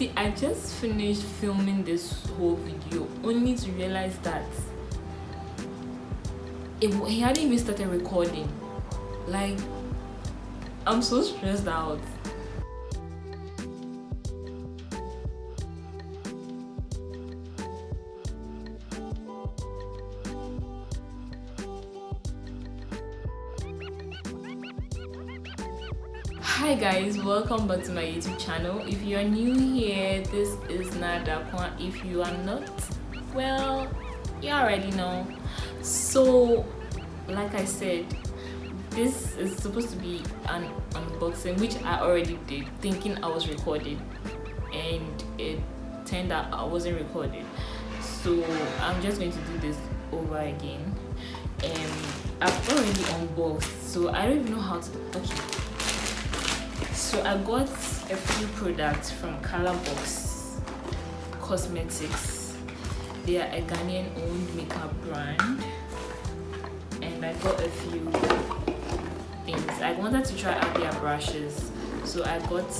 See, I just finished filming this whole video only to realize that he hadn't even started recording. Like, I'm so stressed out. Hi guys, welcome back to my YouTube channel. If you are new here, this is Naa Darkoa. If you are not, well, you already know. So like I said, this is supposed to be an unboxing, which I already did thinking I was recording, and it turned out I wasn't recorded. So I'm just going to do this over again. I've already unboxed, so I don't even know how to. Okay. So I got a few products from Colorbox Cosmetics. They are a Ghanaian owned makeup brand, and I got a few things. I wanted to try out their brushes, so I got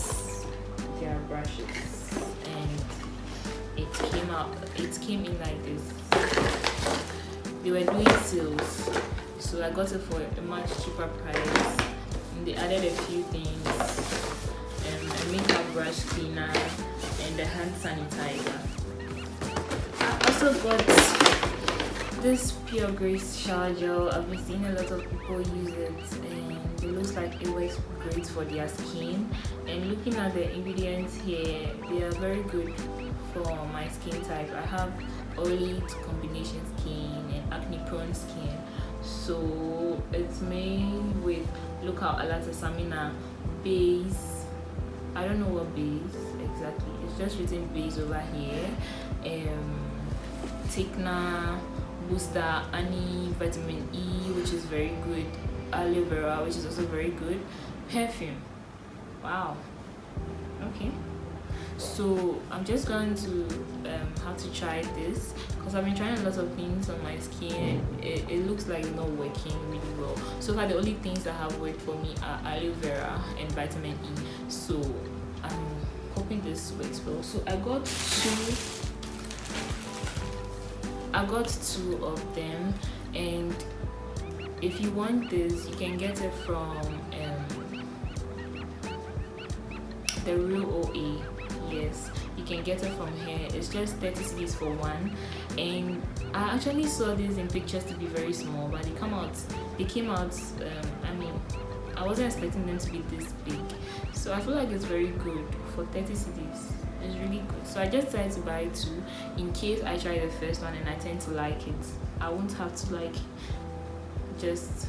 their brushes, and it came in like this. They were doing sales, so I got it for a much cheaper price. They added a few things, a makeup brush cleaner and a hand sanitizer. I also got this Pure Grace shower gel. I've been seeing a lot of people use it, and it looks like it works great for their skin. And looking at the ingredients here, they are very good for my skin type. I have oily to combination skin and acne prone skin, so it's made with Samina base. I don't know what base exactly, it's just written base over here. Thickener, booster, Aunty, vitamin E, which is very good, aloe vera, which is also very good, perfume. Wow. Okay, so I'm just going to have to try this because I've been trying a lot of things on my skin. It looks like it's not working really well. So far the only things that have worked for me are aloe vera and vitamin E, so I'm hoping this works well. So I got two of them, and if you want this, you can get it from the Real OA. Yes, you can get it from here. It's just 30 cedis for one, and I actually saw these in pictures to be very small, but they came out I mean, I wasn't expecting them to be this big, so I feel like it's very good for 30 cedis. It's really good, so I just decided to buy two in case I try the first one and I tend to like it. I won't have to like just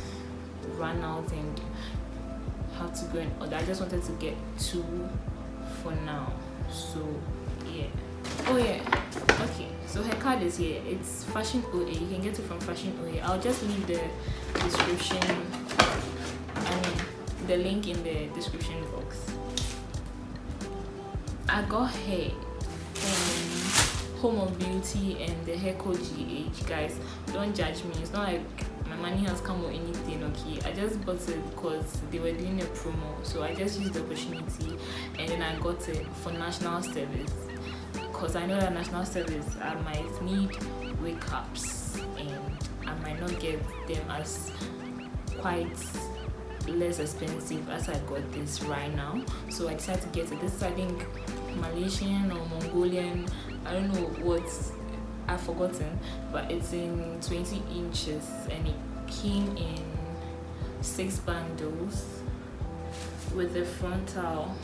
run out and have to go and order. I just wanted to get two for now. So yeah. Oh yeah, okay, so her card is here. It's Fashion OA. You can get it from Fashion OA. I'll just leave the description, the link in the description box. I got her Home of Beauty and the hair code GH. Guys, don't judge me, it's not like my money has come or anything, okay? I just bought it because they were doing a promo, so I just used the opportunity, and then I got it for national service because I know that national service I might need wake ups and I might not get them as quite less expensive as I got this right now. So I decided to get it. This is, I think, Malaysian or Mongolian, I don't know what, I've forgotten, but it's in 20 inches and it came in 6 bundles with the frontal.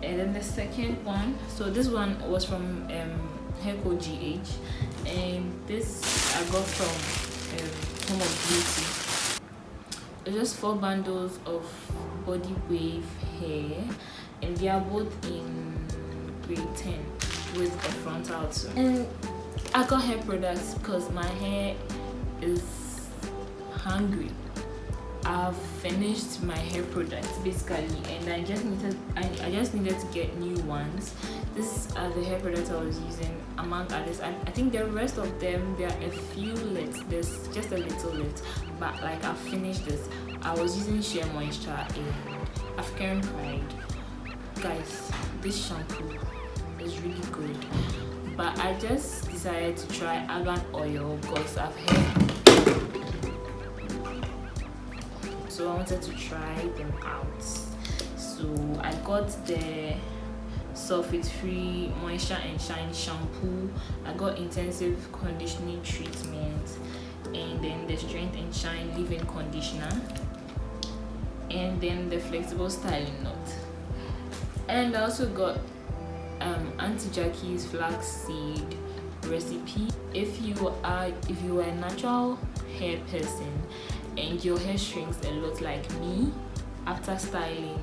And then the second one, so this one was from hair code GH, and this I got from Home of Beauty. It's just 4 bundles of body wave hair, and they are both in grade 10 with a frontal too. And I got hair products because my hair is hungry. I've finished my hair products basically, and I just needed to get new ones. These are the hair products I was using among others. I think the rest of them, there are a few left. There's just a little left, but like I've finished this. I was using Sheer Moisture in African Pride. Guys, this shampoo is really good, but I just decided to try argan oil because I've heard, so I wanted to try them out. So I got the sulfate free moisture and shine shampoo, I got intensive conditioning treatment, and then the strength and shine leave-in conditioner, and then the flexible styling knot. And I also got Aunty Jackie's flaxseed recipe. If you are a natural hair person and your hair shrinks a lot like me after styling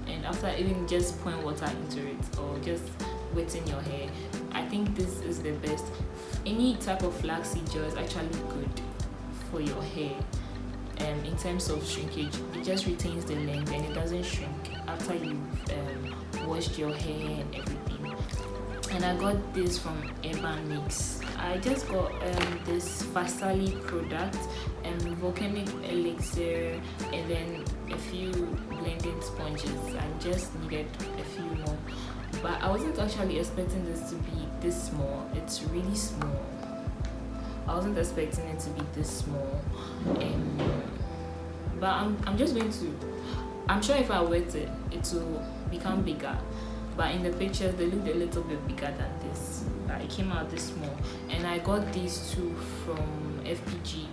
and after even just pouring water into it or just wetting your hair, I think this is the best. Any type of flaxseed gel is actually good for your hair. In terms of shrinkage, it just retains the length and it doesn't shrink after you've washed your hair and everything. And I got this from Urban Mix. I just got this Farsali product and Volcanic Elixir, and then a few blending sponges. I just needed a few more, but I wasn't actually expecting this to be this small. It's really small. I wasn't expecting it to be this small, but I'm just going to, I'm sure if I wet it, it will become bigger, but in the pictures they looked a little bit bigger than this. It came out this small. And I got these two from FPG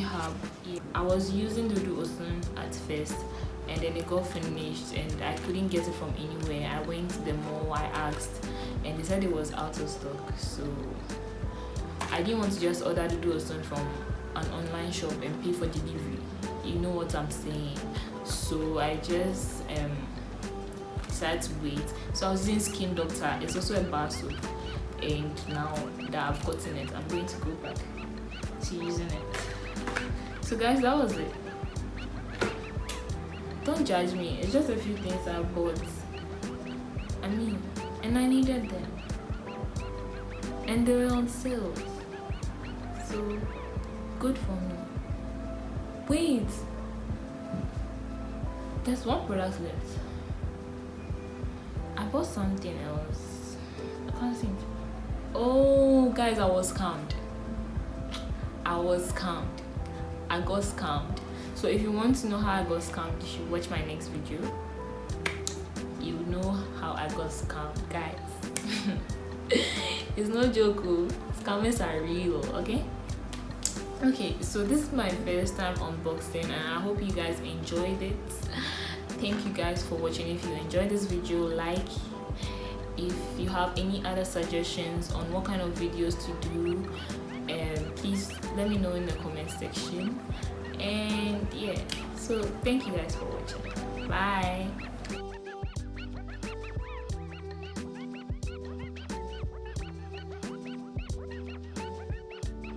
Hub. I was using Dudu Osun at first, and then it got finished and I couldn't get it from anywhere. I went to the mall, I asked, and they said it was out of stock. So I didn't want to just order Dudu Osun from an online shop and pay for delivery. You know what I'm saying? So I just decided to wait. So I was using Skin Doctor. It's also a bar soap, and now that I've gotten it, I'm going to go back to using it. So guys, that was it. Don't judge me, it's just a few things I bought. And I needed them, and they were on sale, so good for me. Wait, there's one product left. I bought something else. I can't seem to. Oh guys, I was scammed. I got scammed. So if you want to know how I got scammed, you should watch my next video. You know how I got scammed, guys. It's no joke. Scammers are real, okay? Okay, so this is my first time unboxing, and I hope you guys enjoyed it. Thank you guys for watching. If you enjoyed this video, like. If you have any other suggestions on what kind of videos to do, please let me know in the comment section. And yeah, so thank you guys for watching. Bye.